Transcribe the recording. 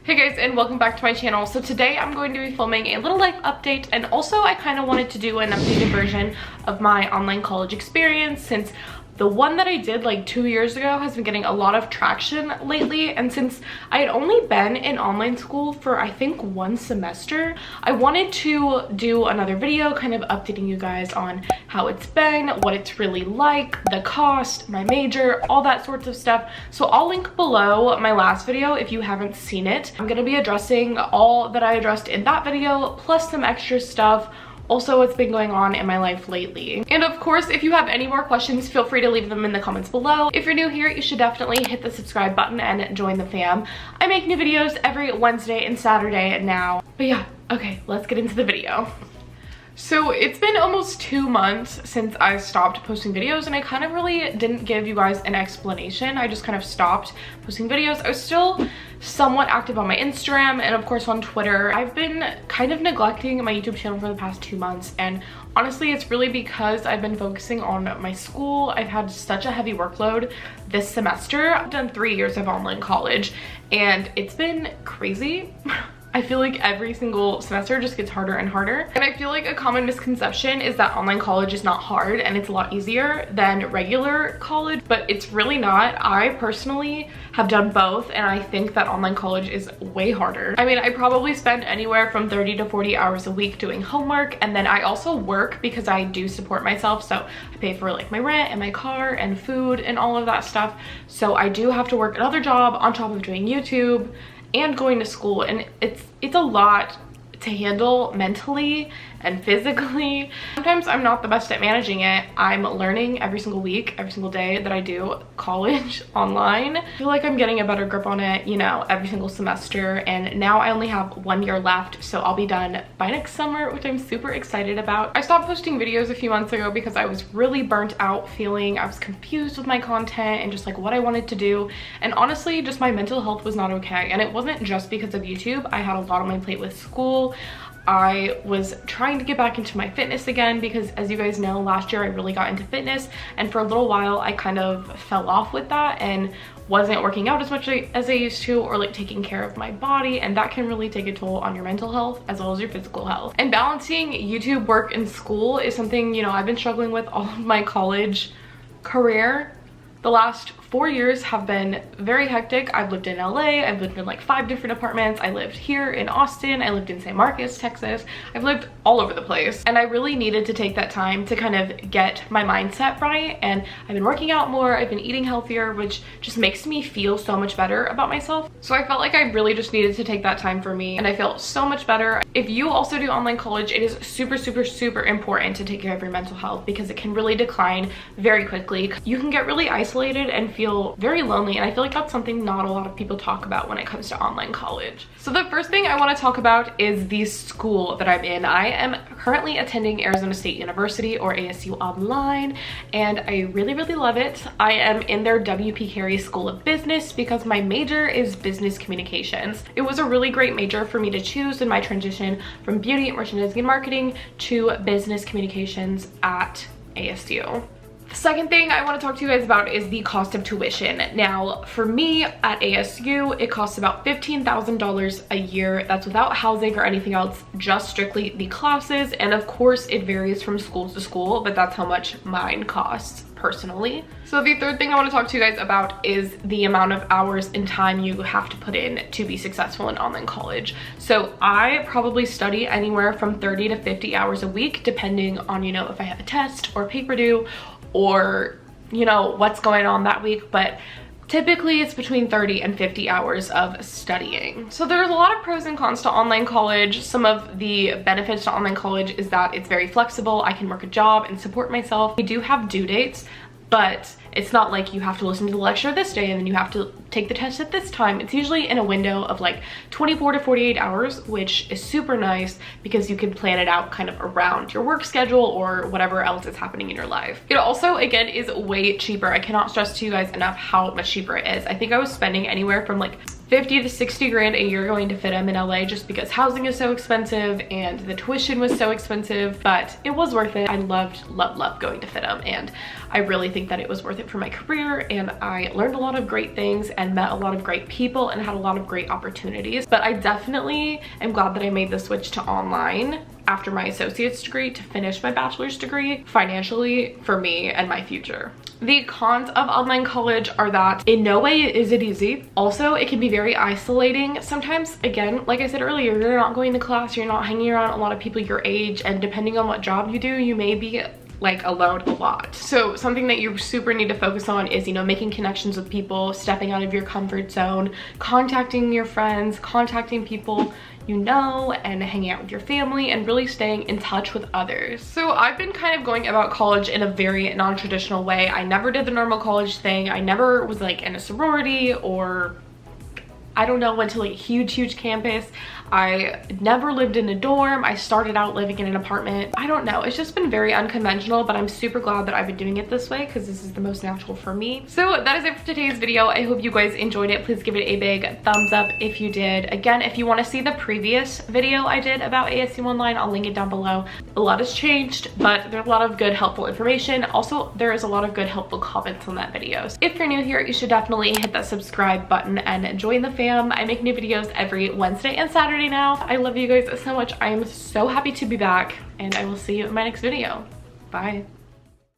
Hey guys, and welcome back to my channel. So today I'm going to be filming a little life update, and also I kind of wanted to do an updated version of my online college experience, since the one that I did like 2 years ago has been getting a lot of traction lately. And since I had only been in online school for I think 1 semester, I wanted to do another video kind of updating you guys on how it's been, what it's really like, the cost, my major, all that sorts of stuff. So I'll link below my last video if you haven't seen it. I'm gonna be addressing all that I addressed in that video, plus some extra stuff. Also, what's been going on in my life lately. And of course, if you have any more questions, feel free to leave them in the comments below. If you're new here, you should definitely hit the subscribe button and join the fam. I make new videos every Wednesday and Saturday now. But yeah, okay, let's get into the video. So it's been almost 2 months since I stopped posting videos, and I kind of really didn't give you guys an explanation. I just kind of stopped posting videos. I was still somewhat active on my Instagram and of course on Twitter. I've been kind of neglecting my YouTube channel for the past 2 months, and honestly it's really because I've been focusing on my school. I've had such a heavy workload this semester. I've done 3 years of online college and it's been crazy. I feel like every single semester just gets harder and harder. And I feel like a common misconception is that online college is not hard and it's a lot easier than regular college, but it's really not. I personally have done both, and I think that online college is way harder. I mean, I probably spend anywhere from 30 to 40 hours a week doing homework, and then I also work because I do support myself. So I pay for like my rent and my car and food and all of that stuff. So I do have to work another job on top of doing YouTube and going to school, and it's a lot to handle mentally and physically. Sometimes I'm not the best at managing it. I'm learning every single week, every single day that I do college online. I feel like I'm getting a better grip on it, you know, every single semester, and now I only have 1 year left, so I'll be done by next summer, which I'm super excited about. I stopped posting videos a few months ago because I was really burnt out, feeling I was confused with my content and just like what I wanted to do, and honestly just my mental health was not okay. And it wasn't just because of YouTube. I had a lot on my plate with school. I was trying to get back into my fitness again because, as you guys know, last year I really got into fitness, and for a little while I kind of fell off with that and wasn't working out as much as I used to, or like taking care of my body, and that can really take a toll on your mental health as well as your physical health. And balancing YouTube, work, and school is something, you know, I've been struggling with all of my college career. The last 4 years have been very hectic. I've lived in LA, I've lived in like 5 different apartments, I lived here in Austin, I lived in San Marcos, Texas. I've lived all over the place, and I really needed to take that time to kind of get my mindset right. And I've been working out more, I've been eating healthier, which just makes me feel so much better about myself. So I felt like I really just needed to take that time for me, and I felt so much better. If you also do online college, it is super, super, super important to take care of your mental health because it can really decline very quickly. You can get really isolated and feel very lonely, and I feel like that's something not a lot of people talk about when it comes to online college. So the first thing I want to talk about is the school that I'm in. I am currently attending Arizona State University, or ASU Online, and I really, really love it. I am in their WP Carey School of Business because my major is business communications. It was a really great major for me to choose in my transition from beauty, merchandising, and marketing to business communications at ASU. The second thing I want to talk to you guys about is the cost of tuition. Now, for me at ASU, it costs about $15,000 a year. That's without housing or anything else, just strictly the classes. And of course, it varies from school to school, but that's how much mine costs personally. So the third thing I want to talk to you guys about is the amount of hours and time you have to put in to be successful in online college. So I probably study anywhere from 30 to 50 hours a week, depending on, you know, if I have a test or paper due, or you know what's going on that week, but typically it's between 30 and 50 hours of studying. So there's a lot of pros and cons to online college. Some of the benefits to online college is that it's very flexible. I can work a job and support myself. We do have due dates, but it's not like you have to listen to the lecture this day and then you have to take the test at this time. It's usually in a window of like 24 to 48 hours, which is super nice because you can plan it out kind of around your work schedule or whatever else is happening in your life. It also, again, is way cheaper. I cannot stress to you guys enough how much cheaper it is. I think I was spending anywhere from like 50 to 60 grand a year going to FIDM in LA just because housing is so expensive and the tuition was so expensive, but it was worth it. I loved going to FIDM, and I really think that it was worth it for my career, and I learned a lot of great things and met a lot of great people and had a lot of great opportunities. But I definitely am glad that I made the switch to online after my associate's degree to finish my bachelor's degree financially for me and my future. The cons of online college are that in no way is it easy. Also, it can be very isolating. Sometimes, again, like I said earlier, you're not going to class, you're not hanging around a lot of people your age, and depending on what job you do, you may be like alone a lot. So something that you super need to focus on is, you know, making connections with people, stepping out of your comfort zone, contacting your friends, contacting people you know, and hanging out with your family, and really staying in touch with others. So I've been kind of going about college in a very non-traditional way. I never did the normal college thing. I never was like in a sorority, or I don't know, went to like a huge campus. I never lived in a dorm. I started out living in an apartment. I don't know, it's just been very unconventional, but I'm super glad that I've been doing it this way because this is the most natural for me. So that is it for today's video. I hope you guys enjoyed it. Please give it a big thumbs up if you did. Again, if you want to see the previous video I did about ASU Online, I'll link it down below. A lot has changed, but there's a lot of good helpful information. Also, there is a lot of good helpful comments on that video. So if you're new here, you should definitely hit that subscribe button and join the fam. I make new videos every Wednesday and Saturday now. I love you guys so much. I am so happy to be back, and I will see you in my next video. Bye.